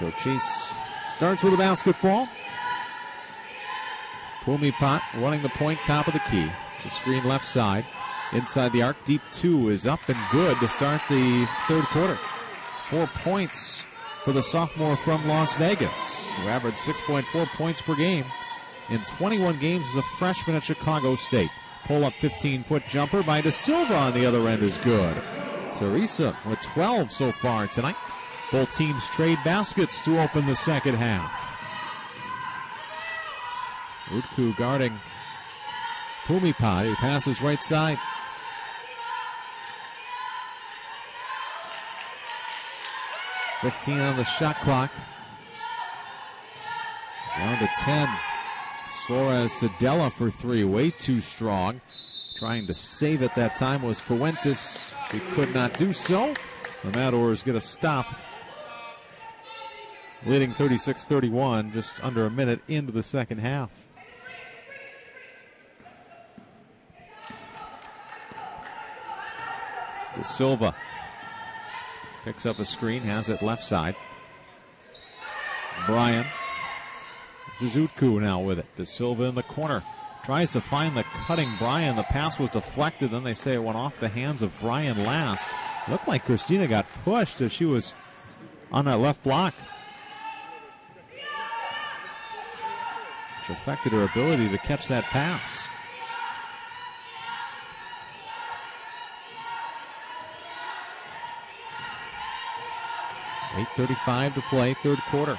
Cochise starts with a basketball. Pumipat running the point, top of the key. It's a screen left side. Inside the arc, deep two is up and good to start the third quarter. 4 points for the sophomore from Las Vegas, who averaged 6.4 points per game in 21 games as a freshman at Chicago State. Pull-up 15-foot jumper by De Silva on the other end is good. Teresa with 12 so far tonight. Both teams trade baskets to open the second half. Utku guarding Pumipat. He passes right side. .15 on the shot clock. Down to 10. Suarez to Della for three. Way too strong. Trying to save it that time was Fuentes. She could not do so. The Matadors get a stop. Leading 36-31, just under a minute into the second half. De Silva picks up a screen, has it left side. Bryan. Zuzutku now with it. De Silva in the corner. Tries to find the cutting Bryan. The pass was deflected. Then they say it went off the hands of Bryan last. Looked like Christina got pushed as she was on that left block, which affected her ability to catch that pass. .8:35 to play, third quarter.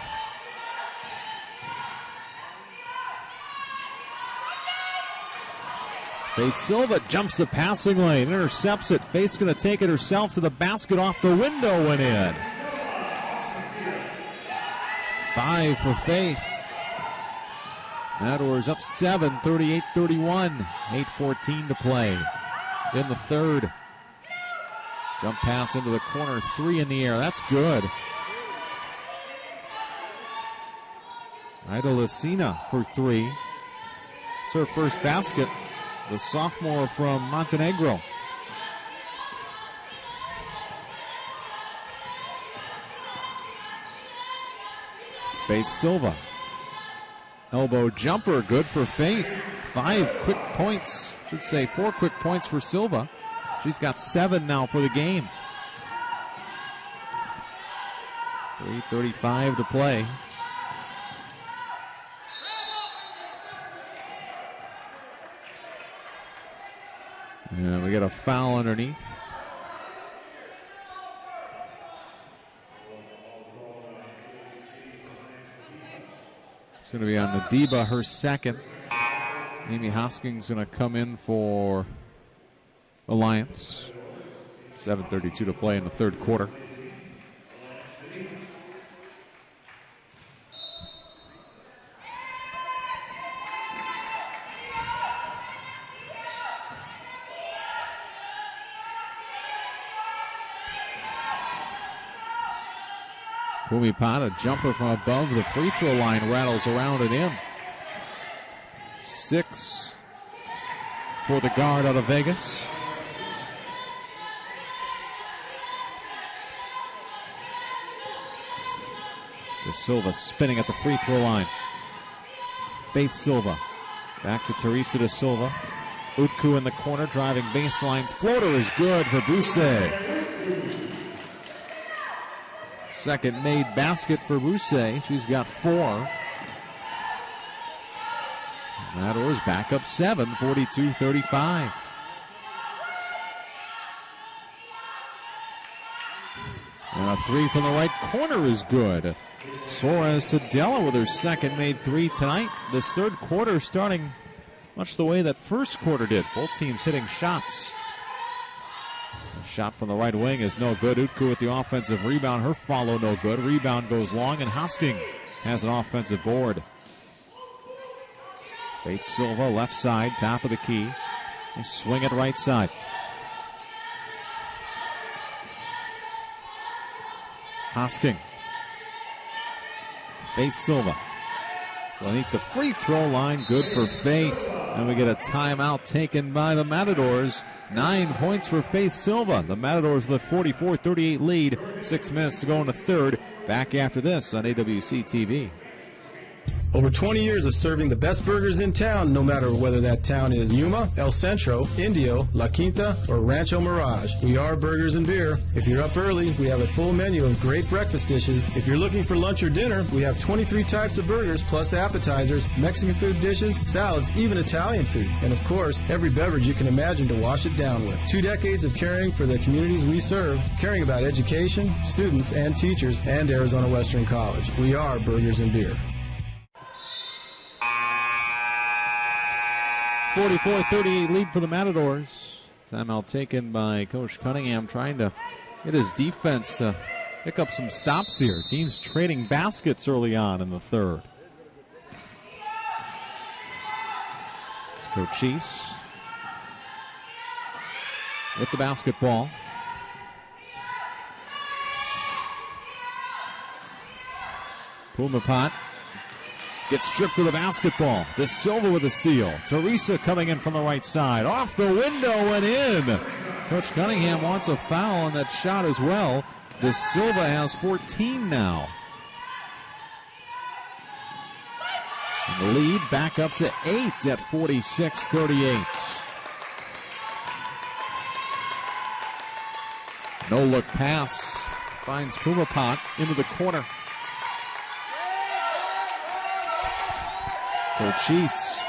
Faith Silva jumps the passing lane, intercepts it. Faith's going to take it herself to the basket, off the window and in. 5 for Faith. Matadors up 7, 38-31. 8:14 to play in the third. Jump pass into the corner, 3 in the air. That's good. Ida Lucina for 3. It's her first basket. The sophomore from Montenegro. Faith Silva. Elbow jumper, good for Faith. 5 quick points. Should say 4 quick points for Silva. She's got 7 now for the game. 3:35 to play. And we get a foul underneath. It's going to be on Nadiba, her second. Amy Hoskins going to come in for Alliance. 7:32 to play in the third quarter. Pumipat, a jumper from above the free throw line, rattles around and in. 6 for the guard out of Vegas. De Silva spinning at the free throw line. Faith Silva. Back to Teresa De Silva. Utku in the corner, driving baseline. Floater is good for Bousse. Second made basket for Bousse. She's got 4. Matadors back up 7, 42-35. And a 3 from the right corner is good. Suarez to Della with her second made 3 tonight. This third quarter starting much the way that first quarter did. Both teams hitting shots. A shot from the right wing is no good. Utku with the offensive rebound. Her follow no good. Rebound goes long, and Hosking has an offensive board. Faith Silva, left side, top of the key. They swing it right side. Hosking. Faith Silva. Beneath the free throw line, good for Faith. And we get a timeout taken by the Matadors. 9 points for Faith Silva. The Matadors with a 44-38 lead. 6 minutes to go in the third. Back after this on AWC TV. Over 20 years of serving the best burgers in town, no matter whether that town is Yuma, El Centro, Indio, La Quinta, or Rancho Mirage. We are Burgers and Beer. If you're up early, we have a full menu of great breakfast dishes. If you're looking for lunch or dinner, we have 23 types of burgers, plus appetizers, Mexican food dishes, salads, even Italian food. And of course, every beverage you can imagine to wash it down with. 2 decades of caring for the communities we serve, caring about education, students, and teachers, and Arizona Western College. We are Burgers and Beer. 44-38 lead for the Matadors. Timeout taken by Coach Cunningham, trying to get his defense to pick up some stops here. Teams trading baskets early on in the third. It's Cochise with the basketball. Pumapot gets stripped of the basketball. De Silva with a steal. Teresa coming in from the right side. Off the window and in. Coach Cunningham wants a foul on that shot as well. De Silva has 14 now. And the lead back up to 8 at 46-38. No look pass. Finds Pumapot into the corner. Cochise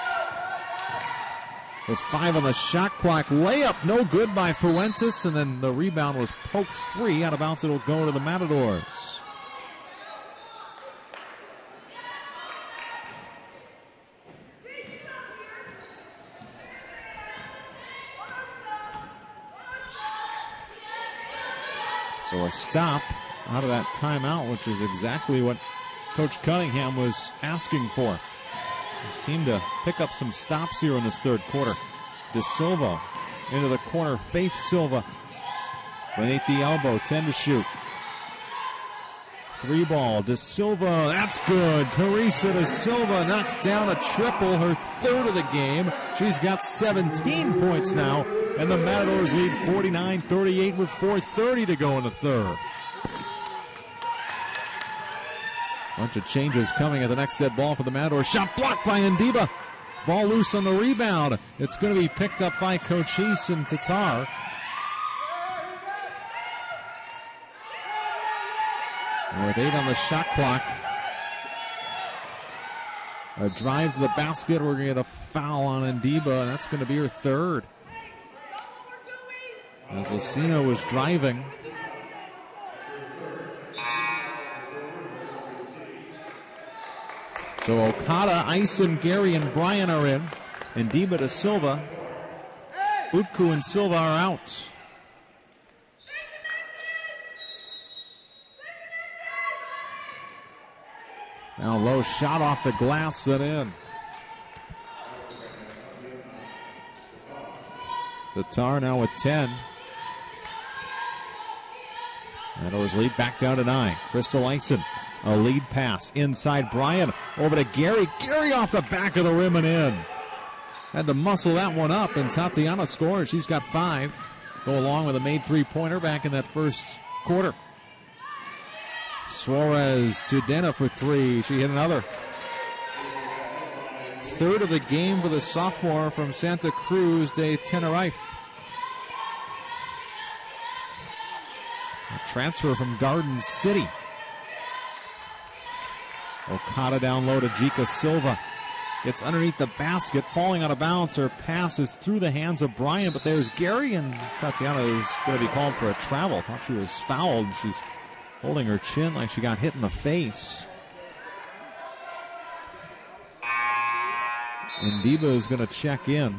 with 5 on the shot clock. Layup no good by Fuentes, and then the rebound was poked free. Out of bounds, it'll go to the Matadors. So a stop out of that timeout, which is exactly what Coach Cunningham was asking for. His team to pick up some stops here in this third quarter. De Silva into the corner. Faith Silva beneath the elbow. 10 to shoot. 3 ball. De Silva. That's good. Teresa De Silva knocks down a triple. Her third of the game. She's got 17 points now. And the Matadors lead 49-38 with 4:30 to go in the third. Bunch of changes coming at the next dead ball for the Matadors. Shot blocked by Ndiba. Ball loose on the rebound. It's going to be picked up by Cochise and Tatar. And with 8 on the shot clock, a drive to the basket. We're going to get a foul on Ndiba, and that's going to be her third. As Lucina was driving. So Okada, Ison, Gary, and Bryan are in. And Ndiba De Silva. Utku and Silva are out. Now low shot off the glass and in. Tatar now with 10. Matadors lead back down to 9. Crystal Ison. A lead pass inside Bryan over to Gary. Gary off the back of the rim and in. Had to muscle that one up, and Tatiana scores. She's got 5. Go along with a made 3-pointer back in that first quarter. Suarez to Dena for 3. She hit another. Third of the game for the sophomore from Santa Cruz de Tenerife. A transfer from Garden City. Okada down low to Jika Silva. Gets underneath the basket, falling out of bounds. Her pass is through the hands of Bryan, but there's Gary, and Tatiana is going to be called for a travel. Thought she was fouled. She's holding her chin like she got hit in the face. Ndiba is going to check in.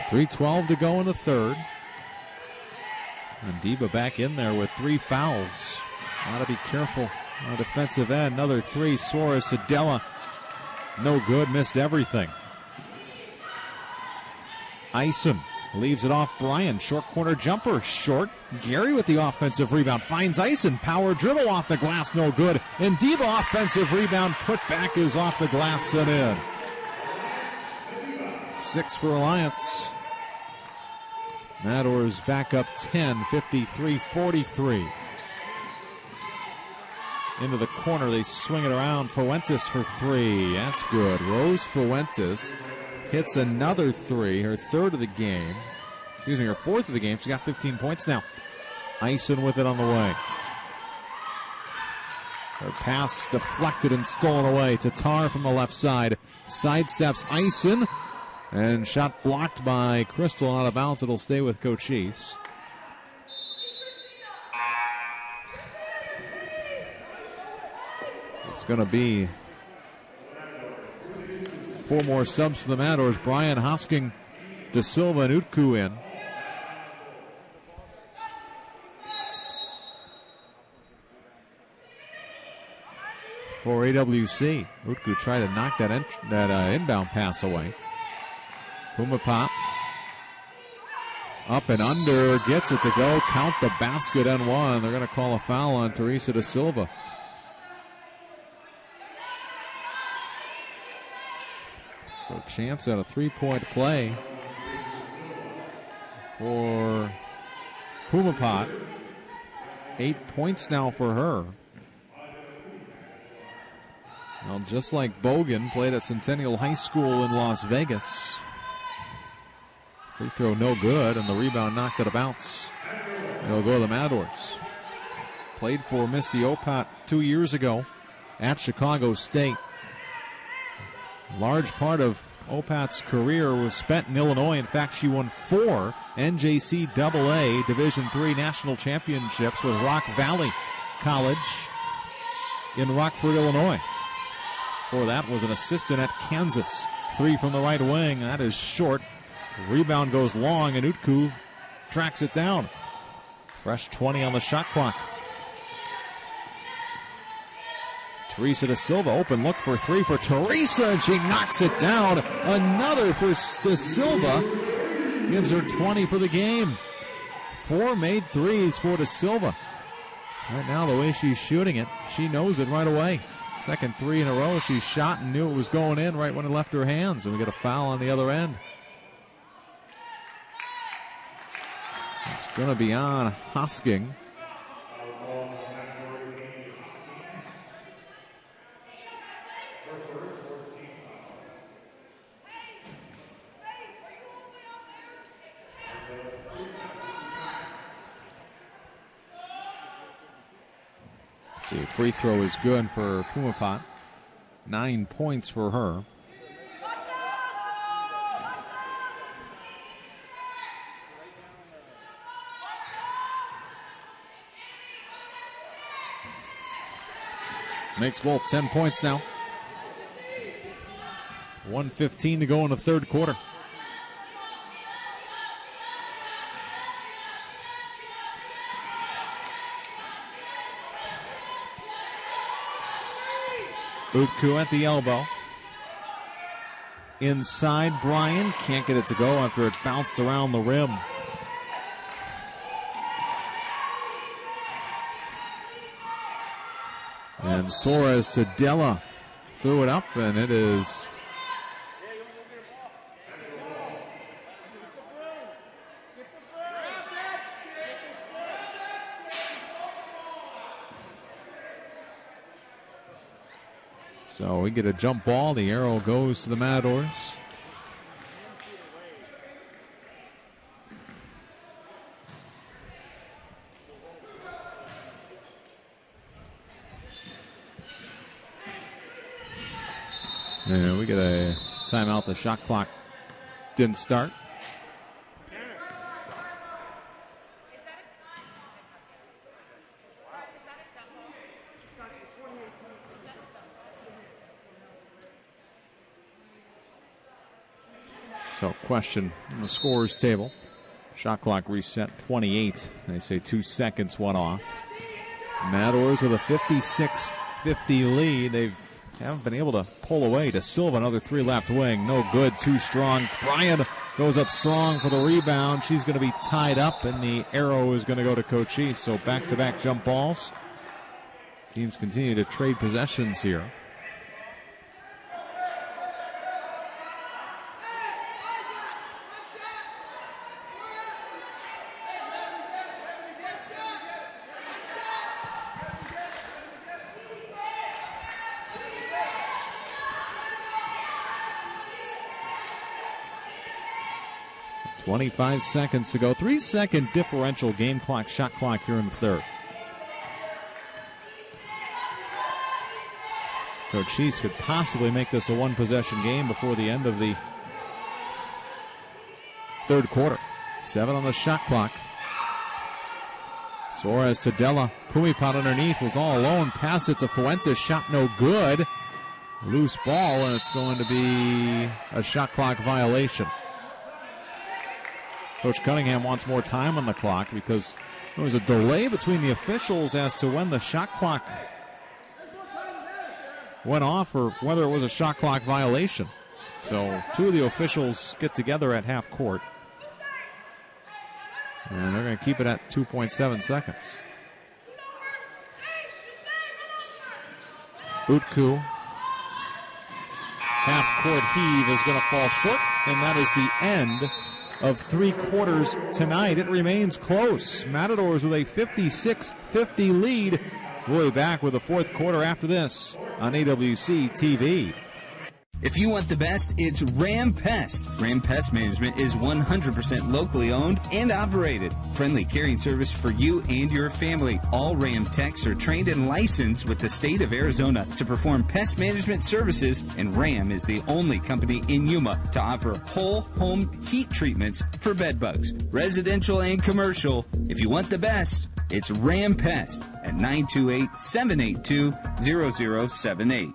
.312 to go in the third. Ndiba back in there with 3 fouls. Got to be careful on the defensive end. Another 3. Suarez to Della. No good, missed everything. Ison leaves it off Bryan. Short corner jumper, short. Gary with the offensive rebound. Finds Ison. Power dribble off the glass, no good. And Diva offensive rebound. Put back is off the glass and in. 6 for Alliance. Matadors back up 10, 53-43. Into the corner, they swing it around. Fuentes for 3. That's good. Rose Fuentes hits another 3, her third of the game. Excuse me, her fourth of the game. She's got 15 points now. Ison with it on the way. Her pass deflected and stolen away. Tatar from the left side. Sidesteps Ison. And shot blocked by Crystal and out of bounds. It'll stay with Cochise. It's going to be 4 more subs for the Matadors. Bryan, Hosking, De Silva, and Utku in. For AWC, Utku tried to knock that inbound pass away. Pumapop up and under, gets it to go. Count the basket and one. They're going to call a foul on Teresa De Silva. So chance at a 3-point play for Pumapot. 8 points now for her. Well, just like Bogan, played at Centennial High School in Las Vegas. Free throw no good, and the rebound knocked it a bounce. It'll go to the Matadors. Played for Misty Opat 2 years ago at Chicago State. Large part of Opat's career was spent in Illinois. In fact, she won 4 NJCAA Division III national championships with Rock Valley College in Rockford, Illinois. Before that was an assistant at Kansas. 3 from the right wing. That is short. Rebound goes long, and Utku tracks it down. Fresh 20 on the shot clock. Teresa De Silva, open look for 3 for Teresa, and she knocks it down. Another for De Silva. Gives her 20 for the game. 4 made threes for De Silva. Right now, the way she's shooting it, she knows it right away. Second 3 in a row she shot and knew it was going in right when it left her hands. And we get a foul on the other end. It's going to be on Hosking. See, free throw is good for Pumapot. 9 points for her. Makes both 10 points now. 1:15 to go in the third quarter. Utku at the elbow. Inside, Bryan can't get it to go after it bounced around the rim. And Suarez to Della. Threw it up, and it is so we get a jump ball. The arrow goes to the Matadors. And we get a timeout. The shot clock didn't start. So question on the scorer's table. Shot clock reset 28. They say 2 seconds went off. Matadors with a 56-50 lead. They've haven't been able to pull away. To Silva, another 3 left wing. No good, too strong. Bryan goes up strong for the rebound. She's going to be tied up, and the arrow is going to go to Cochise. So back-to-back jump balls. Teams continue to trade possessions here. .25 seconds to go. 3-second differential game clock, shot clock here in the third. Cochise could possibly make this a one-possession game before the end of the third quarter. 7 on the shot clock. Suarez to Della. Pumipot underneath, was all alone. Pass it to Fuentes. Shot no good. Loose ball, and it's going to be a shot clock violation. Coach Cunningham wants more time on the clock because there was a delay between the officials as to when the shot clock went off or whether it was a shot clock violation. So 2 of the officials get together at half court. And they're going to keep it at 2.7 seconds. Utku. Half court heave is going to fall short, and that is the end of 3 quarters tonight. It remains close. Matadors with a 56-50 lead. We'll be back with the fourth quarter after this on AWC TV. If you want the best, it's Ram Pest. Ram Pest Management is 100% locally owned and operated. Friendly caring service for you and your family. All Ram techs are trained and licensed with the state of Arizona to perform pest management services, and Ram is the only company in Yuma to offer whole home heat treatments for bed bugs, residential and commercial. If you want the best, it's Ram Pest at 928-782-0078.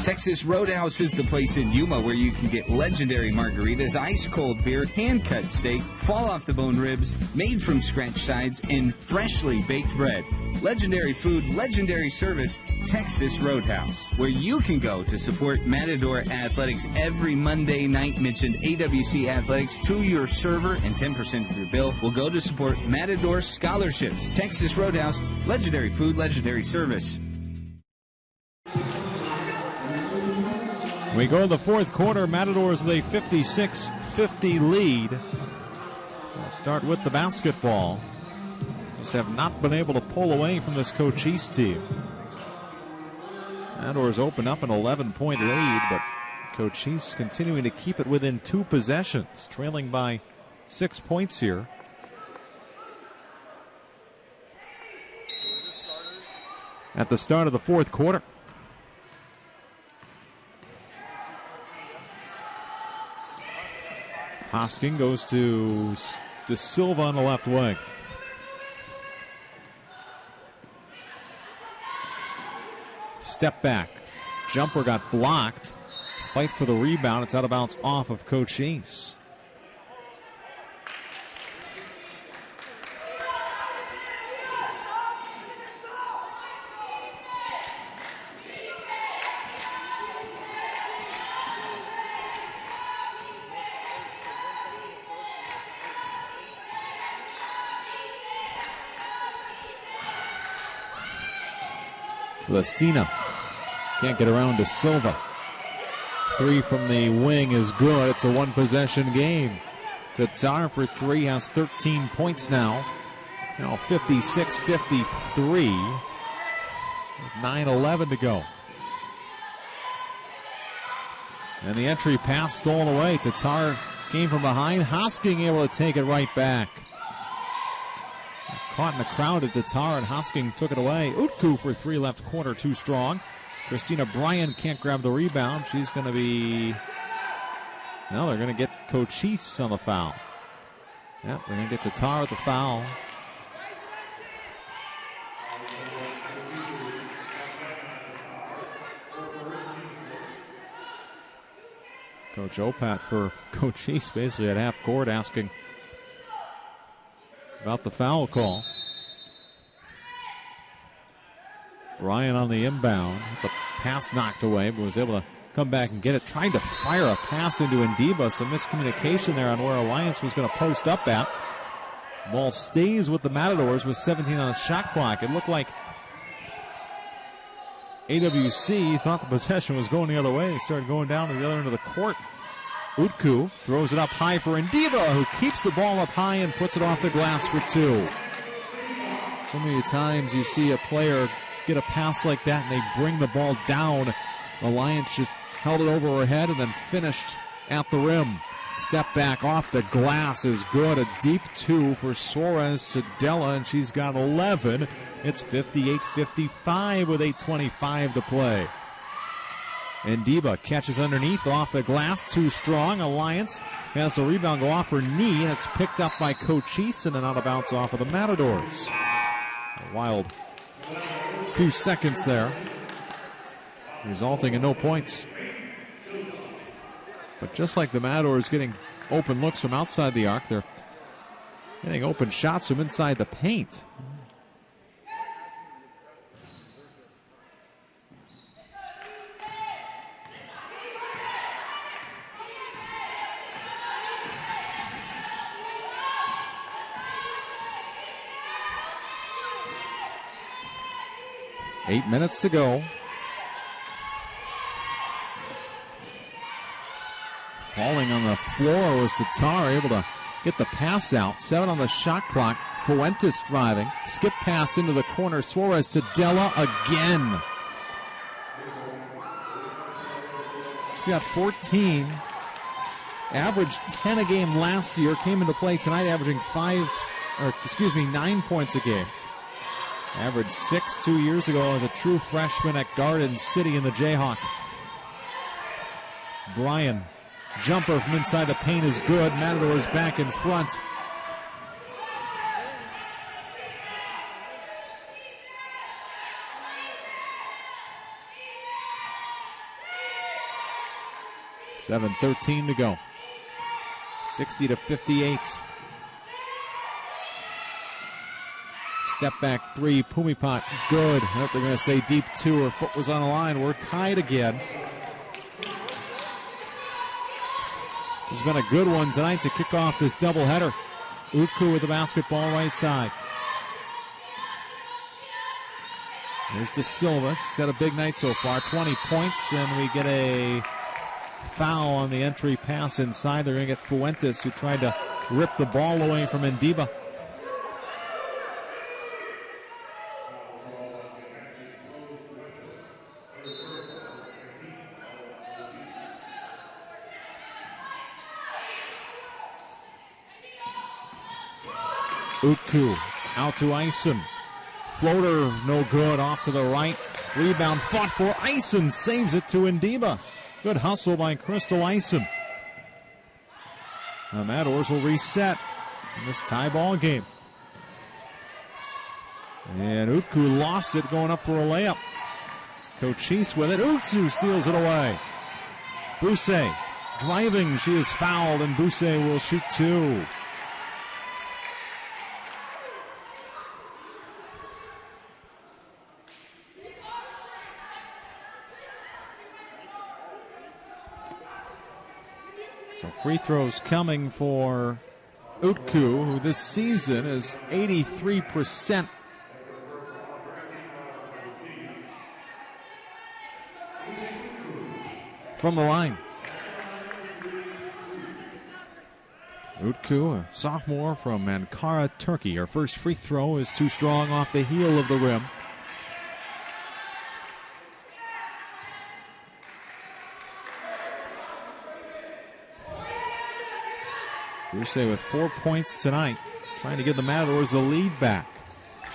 Texas Roadhouse is the place in Yuma where you can get legendary margaritas, ice-cold beer, hand-cut steak, fall-off-the-bone ribs, made-from-scratch sides, and freshly baked bread. Legendary food, legendary service, Texas Roadhouse, where you can go to support Matador Athletics every Monday night. Mention AWC Athletics to your server, and 10% of your bill will go to support Matador scholarships. Texas Roadhouse, legendary food, legendary service. We go to the fourth quarter. Matadors with a 56-50 lead. We'll start with the basketball. Just have not been able to pull away from this Cochise team. Matadors open up an 11-point lead, but Cochise continuing to keep it within 2 possessions, trailing by 6 points here. At the start of the fourth quarter. Hosking goes to Silva on the left wing. Step back. Jumper got blocked. Fight for the rebound. It's out of bounds off of Cochise. Lacina can't get around to Silva. 3 from the wing is good. It's a one-possession game. Tatar for 3 has 13 points now. Now 56-53. 9:11 to go. And the entry pass stolen away. Tatar came from behind. Hosking able to take it right back. Caught in the crowd at Tatar, and Hosking took it away. Utku for 3 left corner, too strong. Christina Bryan can't grab the rebound. She's going to be... No, they're going to get Cochise on the foul. Yep, they're going to get Tatar at the foul. Coach Opat for Cochise basically at half court asking about the foul call. Bryan on the inbound. The Pass knocked away, but was able to come back and get it. Trying to fire a pass into Ndiba. Some miscommunication there on where Alliance was going to post up at. Ball stays with the Matadors with 17 on the shot clock. It looked like AWC thought the possession was going the other way. It started going down to the other end of the court. Utku throws it up high for Ndiba, who keeps the ball up high and puts it off the glass for two. So many times you see a player get a pass like that and they bring the ball down. Alliance just held it over her head and then finished at the rim. Step back off the glass is good. A deep two for Suarez to Della, and she's got 11. It's 58-55 with 8:25 to play. Ndiba catches underneath off the glass, too strong. Alliance has the rebound go off her knee, and it's picked up by Cochise and out of bounds off of the Matadors. A wild few seconds there, resulting in no points. But just like the Matadors getting open looks from outside the arc, they're getting open shots from inside the paint. Eight minutes to go. Falling on the floor was Tatar, able to get the pass out. 7 on the shot clock. Fuentes driving. Skip pass into the corner. Suarez to Della again. She's got 14. Averaged 10 a game last year. Came into play tonight averaging 9 points a game. Averaged 6 2 years ago as a true freshman at Garden City in the Jayhawk. Bryan, jumper from inside the paint is good. Matadors back in front. $7:13 to go. 60-58. Step back three, Pumipat, good. I hope they're going to say deep two. Her foot was on the line. We're tied again. It's been a good one tonight to kick off this doubleheader. Utku with the basketball right side. Here's De Silva. She's had a big night so far. 20 points, and we get a foul on the entry pass inside. They're going to get Fuentes, who tried to rip the ball away from Ndiba. Utku out to Ison. Floater no good, off to the right. Rebound fought for. Ison saves it to Ndiba. Good hustle by Crystal Ison. The Matadors will reset in this tie ball game. And Utku lost it going up for a layup. Cochise with it. Utku steals it away. Bousse driving. She is fouled, and Bousse will shoot two. So free throws coming for Utku, who this season is 83% from the line. Utku, a sophomore from Ankara, Turkey. Her first free throw is too strong off the heel of the rim. Bousse with 4 points tonight, trying to give the Matadors the lead back.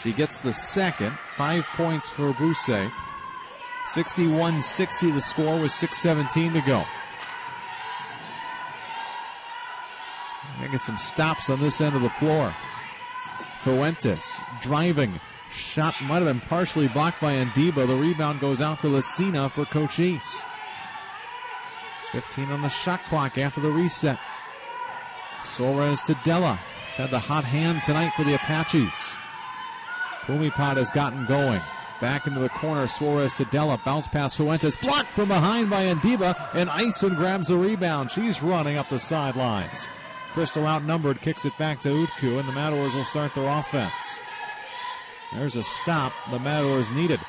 She gets the second. 5 points for Bousse. 61-60 the score with 6:17 to go. Making some stops on this end of the floor. Fuentes driving. Shot might have been partially blocked by Ndiba. The rebound goes out to Lucina for Cochise. 15 on the shot clock after the reset. Suarez to Della. She's had the hot hand tonight for the Apaches. Pumipat has gotten going. Back into the corner, Suarez to Della. Bounce pass Fuentes. Blocked from behind by Ndiba, and Ison grabs the rebound. She's running up the sidelines. Crystal outnumbered, kicks it back to Utku, and the Matadors will start their offense. There's a stop the Matadors needed.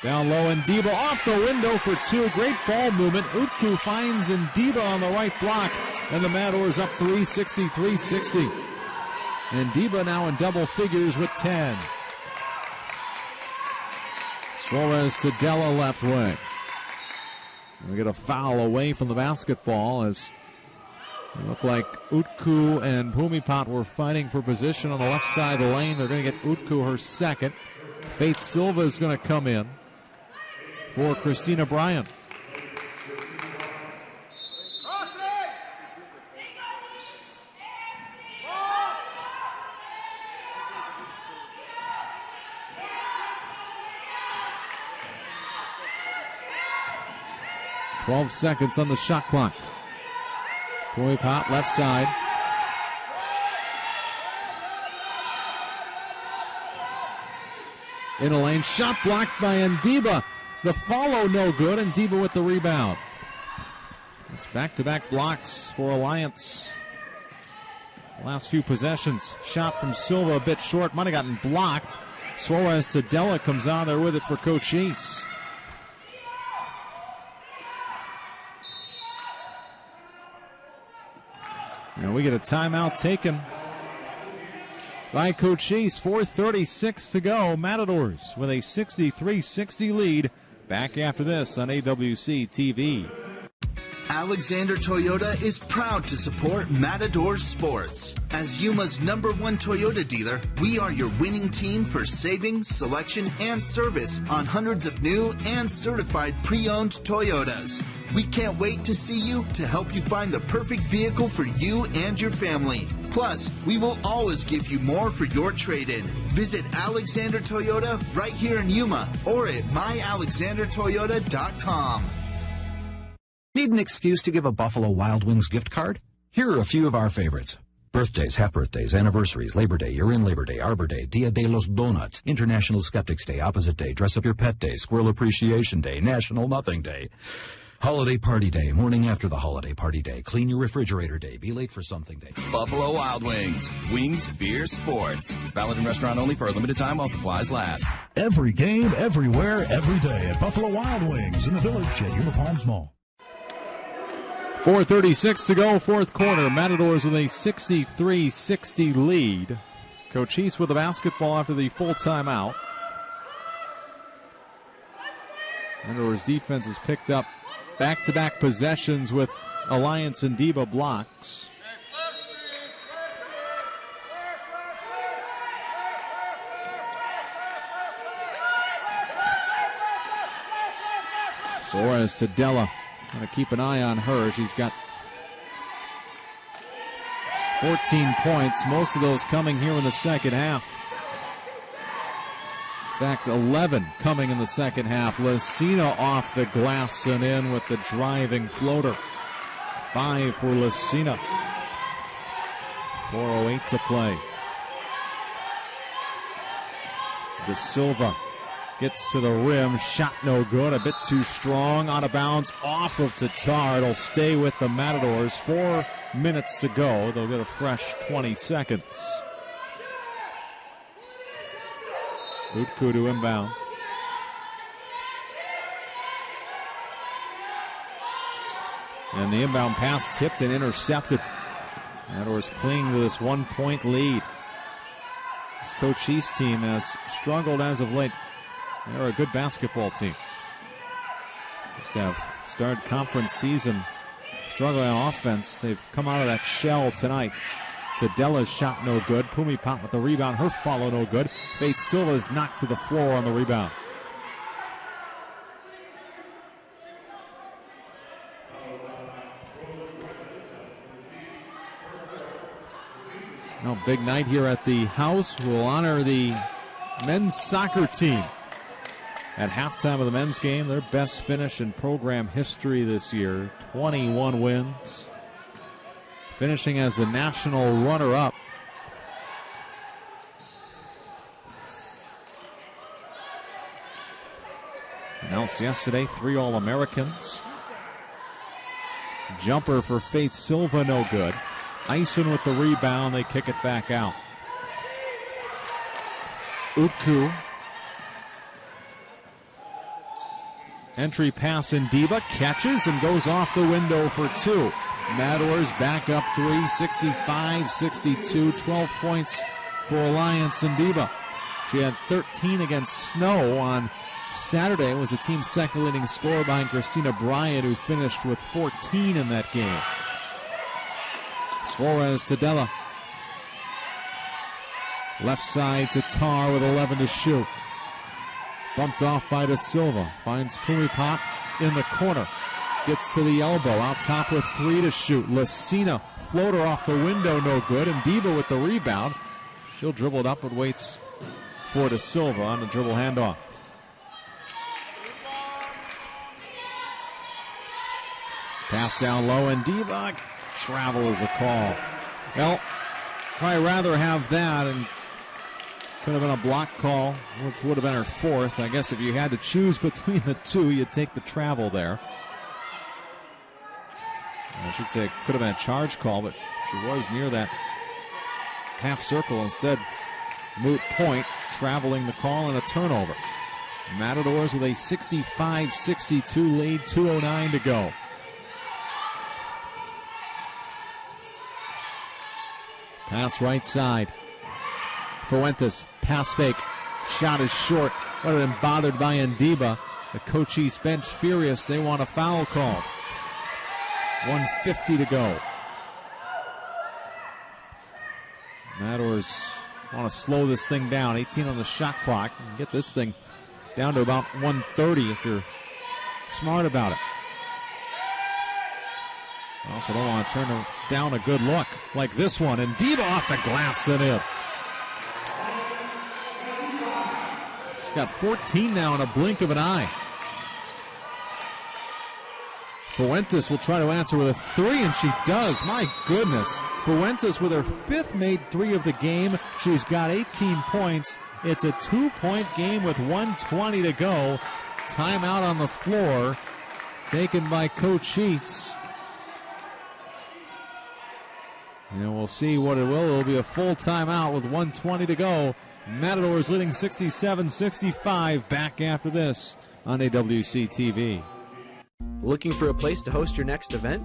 Down low, Ndiba off the window for two. Great ball movement. Utku finds Ndiba on the right block, and the Matadors up 360. Ndiba now in double figures with 10. Suarez to Della left wing. We get a foul away from the basketball as it looked like Utku and Bhumipat were fighting for position on the left side of the lane. They're going to get Utku her second. Faith Silva is going to come in for Christina Bryan. .12 seconds on the shot clock. Bhumipat left side. In a lane, shot blocked by Ndiba. The follow no good, Ndiba with the rebound. It's back-to-back blocks for Alliance. Last few possessions. Shot from Silva a bit short, might have gotten blocked. Suarez to Della comes on there with it for Cochise. And we get a timeout taken by Cochise. 4:36 to go. Matadors with a 63-60 lead. Back after this on AWC TV. Alexander Toyota is proud to support Matadors sports. As Yuma's #1 Toyota dealer, we are your winning team for savings, selection, and service on hundreds of new and certified pre-owned Toyotas. We can't wait to see you to help you find the perfect vehicle for you and your family. Plus, we will always give you more for your trade-in. Visit Alexander Toyota right here in Yuma or at myalexandertoyota.com. Need an excuse to give a Buffalo Wild Wings gift card? Here are a few of our favorites. Birthdays, half-birthdays, anniversaries, Labor Day, You're in Labor Day, Arbor Day, Dia de los Donuts, International Skeptics Day, Opposite Day, Dress Up Your Pet Day, Squirrel Appreciation Day, National Nothing Day, Holiday Party Day, Morning After the Holiday Party Day, Clean Your Refrigerator Day, Be Late for Something Day. Buffalo Wild Wings. Wings, beer, sports. Valid in restaurant only for a limited time while supplies last. Every game, everywhere, every day at Buffalo Wild Wings in the Village at Yuma Palms Mall. 4:36 to go, fourth quarter. Matadors with a 63-60 lead. Cochise with the basketball after the full timeout. Matadors defense has picked up back-to-back possessions with Alliance and Ndiba blocks. Suarez to Della. Got to keep an eye on her. She's got 14 points, most of those coming here in the second half. In fact, 11 coming in the second half. Lucina off the glass and in with the driving floater. 5 for Lucina. 4:08 to play. De Silva gets to the rim, shot no good, a bit too strong, out of bounds, off of Tatar. It'll stay with the Matadors. 4 minutes to go. They'll get a fresh 20 seconds. Utku to inbound. And the inbound pass tipped and intercepted. Matadors clinging to this 1-point lead. This Cochise team has struggled as of late. They're a good basketball team. Just have started conference season struggling on offense. They've come out of that shell tonight. Tadella's shot no good. Bhumipat with the rebound. Her follow no good. Faith Silva is knocked to the floor on the rebound. Now, big night here at the house. We'll honor the men's soccer team. At halftime of the men's game, their best finish in program history this year, 21 wins. Finishing as a national runner-up. Announced yesterday, 3 All-Americans. Jumper for Faith Silva, no good. Ison with the rebound, they kick it back out. Utku. Entry pass in Diva, catches and goes off the window for 2. Matadors back up 3, 65-62, 12 points for Alliance and Diva. She had 13 against Snow on Saturday. Was a team second leading scorer behind Christina Bryant, who finished with 14 in that game. Suarez to Della. Left side to Tar with 11 to shoot. Bumped off by De Silva. Finds Pumipop in the corner. Gets to the elbow. Out top with 3 to shoot. Lucina, floater off the window, no good. And Diva with the rebound. She'll dribble it up but waits for De Silva on the dribble handoff. Pass down low, and Diva travel is a call. Well, probably rather have that, and could have been a block call, which would have been her 4th. I guess if you had to choose between the two, you'd take the travel there. I should say it could have been a charge call, but she was near that half circle. Instead, moot point, traveling the call and a turnover. Matadors with a 65-62 lead, 2:09 to go. Pass right side. Fuentes, pass fake. Shot is short. Would have been bothered by Ndiba. The Cochise bench furious. They want a foul call. 1:50 to go. Matadors want to slow this thing down. 18 on the shot clock. And get this thing down to about 1:30 if you're smart about it. Also don't want to turn down a good look like this one. And Diva off the glass and in. She's got 14 now in a blink of an eye. Fuentes will try to answer with a 3, and she does. My goodness. Fuentes with her 5th made 3 of the game. She's got 18 points. It's a 2-point game with 1:20 to go. Timeout on the floor taken by Cochise. And we'll see what it will. It'll be a full timeout with 1:20 to go. Matadors leading 67-65. Back after this on AWC TV. Looking for a place to host your next event?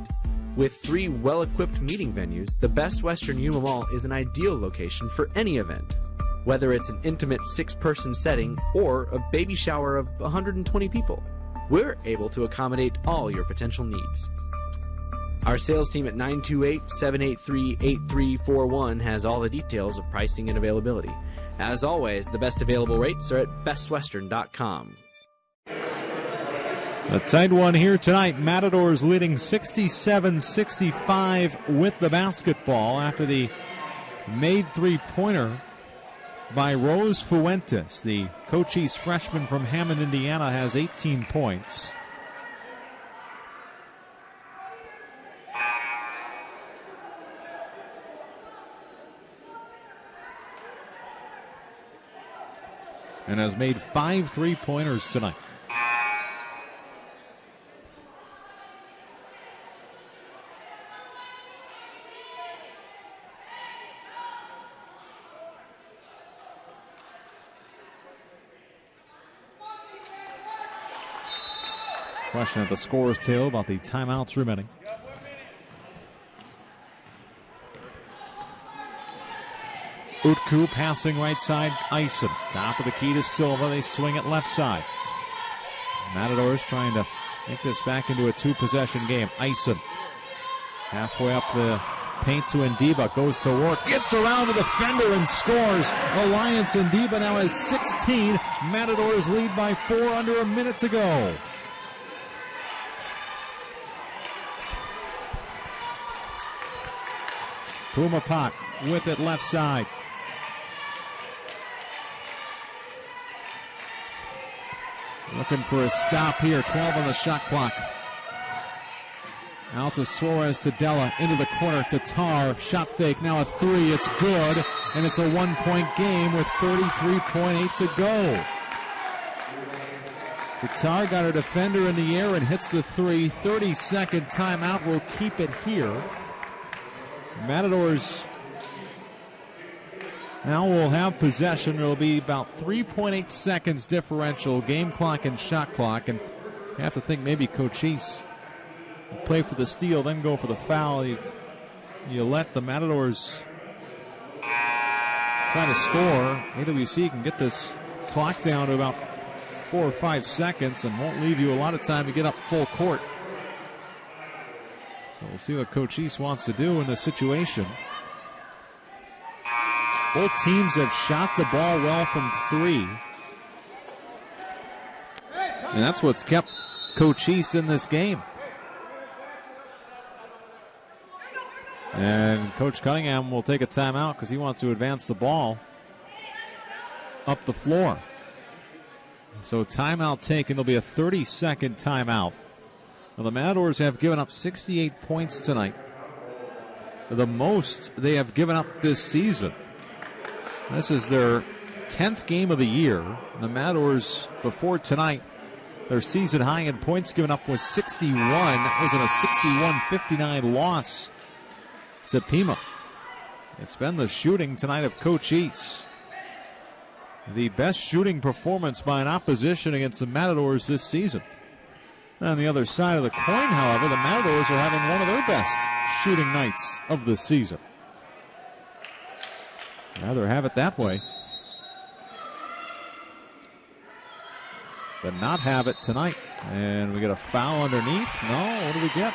With 3 well-equipped meeting venues, the Best Western Yuma Mall is an ideal location for any event. Whether it's an intimate 6-person setting or a baby shower of 120 people, we're able to accommodate all your potential needs. Our sales team at 928-783-8341 has all the details of pricing and availability. As always, the best available rates are at bestwestern.com. A tight one here tonight. Matadors leading 67-65 with the basketball after the made 3-pointer by Rose Fuentes. The Cochise freshman from Hammond, Indiana, has 18 points. And has made 5 3-pointers tonight. Question at the scorer's table about the timeouts remaining. Utku passing right side, Ison. Top of the key to Silva. They swing it left side. Matadors trying to make this back into a 2-possession game. Ison halfway up the paint to Ndiba. Goes to work. Gets around the defender and scores. Alliance Ndiba now has 16. Matadors lead by 4 under a minute to go. Puma Pot with it left side. Looking for a stop here. 12 on the shot clock. Out to Suarez to Della. Into the corner to Tar. Shot fake. Now a 3. It's good. And it's a 1-point game with 33.8 to go. Tatar got her defender in the air and hits the three. 30-second timeout will keep it here. Matadors now will have possession. It'll be about 3.8 seconds differential, game clock and shot clock. And you have to think maybe Cochise will play for the steal, then go for the foul. You let the Matadors try to score. AWC can get this clock down to about 4 or 5 seconds and won't leave you a lot of time to get up full court. So we'll see what Cochise wants to do in this situation. Both teams have shot the ball well from three. And that's what's kept Cochise in this game. And Coach Cunningham will take a timeout because he wants to advance the ball up the floor. So timeout taken. There'll be a 30-second timeout. Now the Matadors have given up 68 points tonight. The most they have given up this season. This is their 10th game of the year. The Matadors, before tonight, their season high in points given up was 61. That was in a 61-59 loss to Pima. It's been the shooting tonight of Cochise. The best shooting performance by an opposition against the Matadors this season. On the other side of the coin, however, the Matadors are having one of their best shooting nights of the season. Rather have it that way, but not have it tonight. And we get a foul underneath. No, what do we get?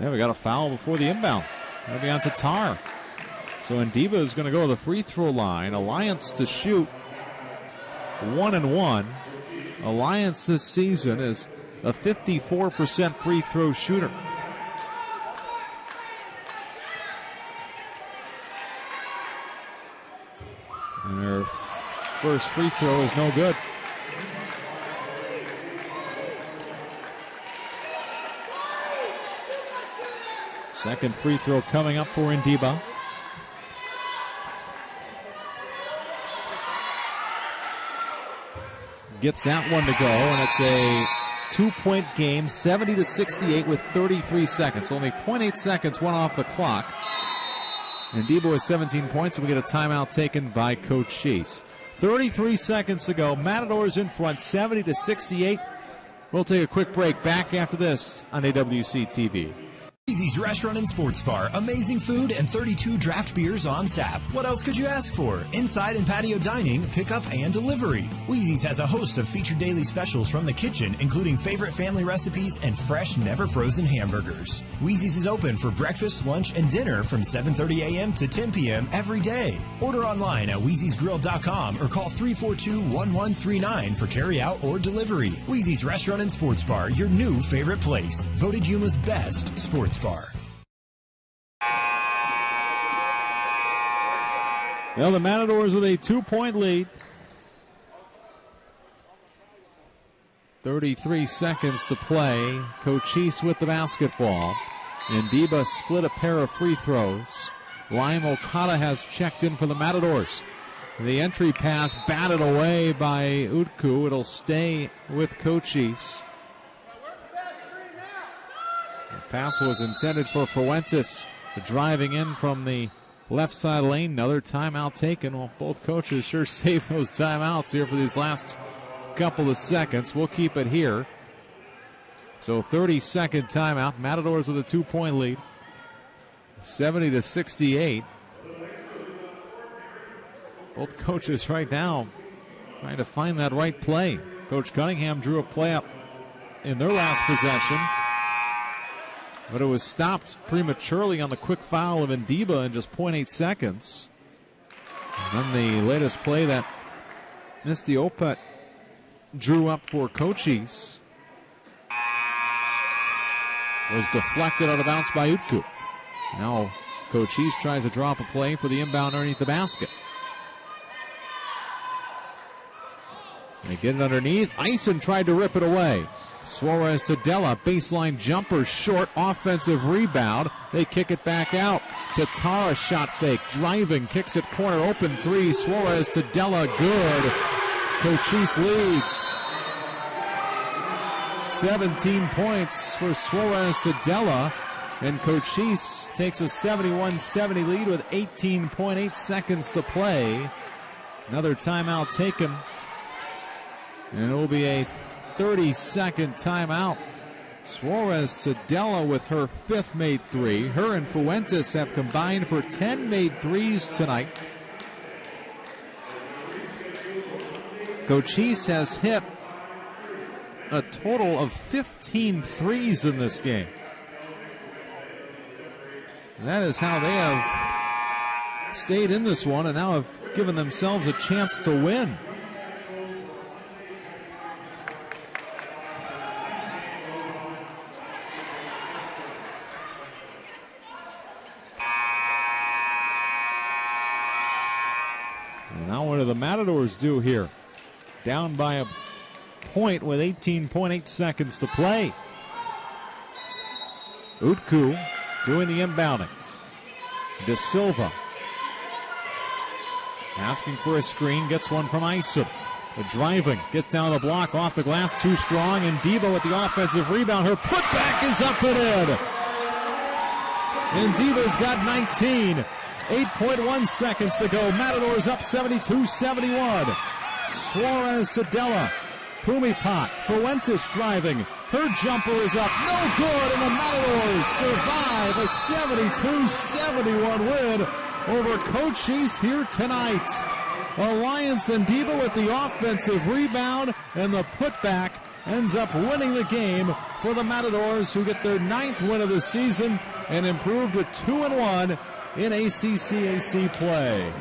Yeah, we got a foul before the inbound. That'll be on Tatar. So Ndiba is going to go to the free throw line. Alliance to shoot 1-1. Alliance this season is a 54% free throw shooter. And their first free throw is no good. Second free throw coming up for Ndiba. Gets that one to go, and it's a 2-point game, 70-68 with 33 seconds. Only 0.8 seconds went off the clock. Ndiba with 17 points, and we get a timeout taken by Cochise. 33 seconds to go. Matadors in front, 70-68. We'll take a quick break. Back after this on AWC TV. Wheezy's Restaurant and Sports Bar. Amazing food and 32 draft beers on tap. What else could you ask for? Inside and patio dining, pickup and delivery. Wheezy's has a host of featured daily specials from the kitchen, including favorite family recipes and fresh, never frozen hamburgers. Wheezy's is open for breakfast, lunch, and dinner from 7:30 a.m. to 10 p.m. every day. Order online at Wheezy'sGrill.com or call 342-1139 for carry-out or delivery. Wheezy's Restaurant and Sports Bar, your new favorite place. Voted Yuma's best sports bar. Well, the Matadors with a 2-point lead. 33 seconds to play. Cochise with the basketball. Ndiba split a pair of free throws. Lime Okada has checked in for the Matadors. The entry pass batted away by Utku. It'll stay with Cochise. The pass was intended for Fuentes, driving in from the left side lane. Another timeout taken. Well, both coaches sure saved those timeouts here for these last couple of seconds. We'll keep it here. So 30-second timeout. Matadors with a 2-point lead. 70-68. Both coaches right now trying to find that right play. Coach Cunningham drew a play up in their last possession, but it was stopped prematurely on the quick foul of Ndiba in just 0.8 seconds. And then the latest play that Misty Opet drew up for Cochise was deflected out of bounds by Utku. Now Cochise tries to drop a play for the inbound underneath the basket. They get it underneath. Ison tried to rip it away. Suarez to Della. Baseline jumper short. Offensive rebound. They kick it back out. To Tara. Shot fake. Driving. Kicks it corner. Open three. Suarez to Della. Good. Cochise leads. 17 points for Suarez to Della. And Cochise takes a 71-70 lead with 18.8 seconds to play. Another timeout taken. And it will be a 30-second timeout. Suarez to Della with her 5th made three. Her and Fuentes have combined for 10 made threes tonight. Cochise has hit a total of 15 threes in this game. That is how they have stayed in this one and now have given themselves a chance to win. And now what do the Matadors do here? Down by a point with 18.8 seconds to play. Utku doing the inbounding. De Silva asking for a screen, gets one from Ison. The driving, gets down the block, off the glass, too strong, and Deba with the offensive rebound. Her putback is up and in. And Deba's got 19. 8.1 seconds to go. Matadors up 72-71. Suarez to Della. Pumipat. Fuentes driving. Her jumper is up. No good. And the Matadors survive a 72-71 win over Cochise here tonight. Alliance and Deba with the offensive rebound. And the putback ends up winning the game for the Matadors, who get their 9th win of the season and improve to 2-1 in ACCAC play.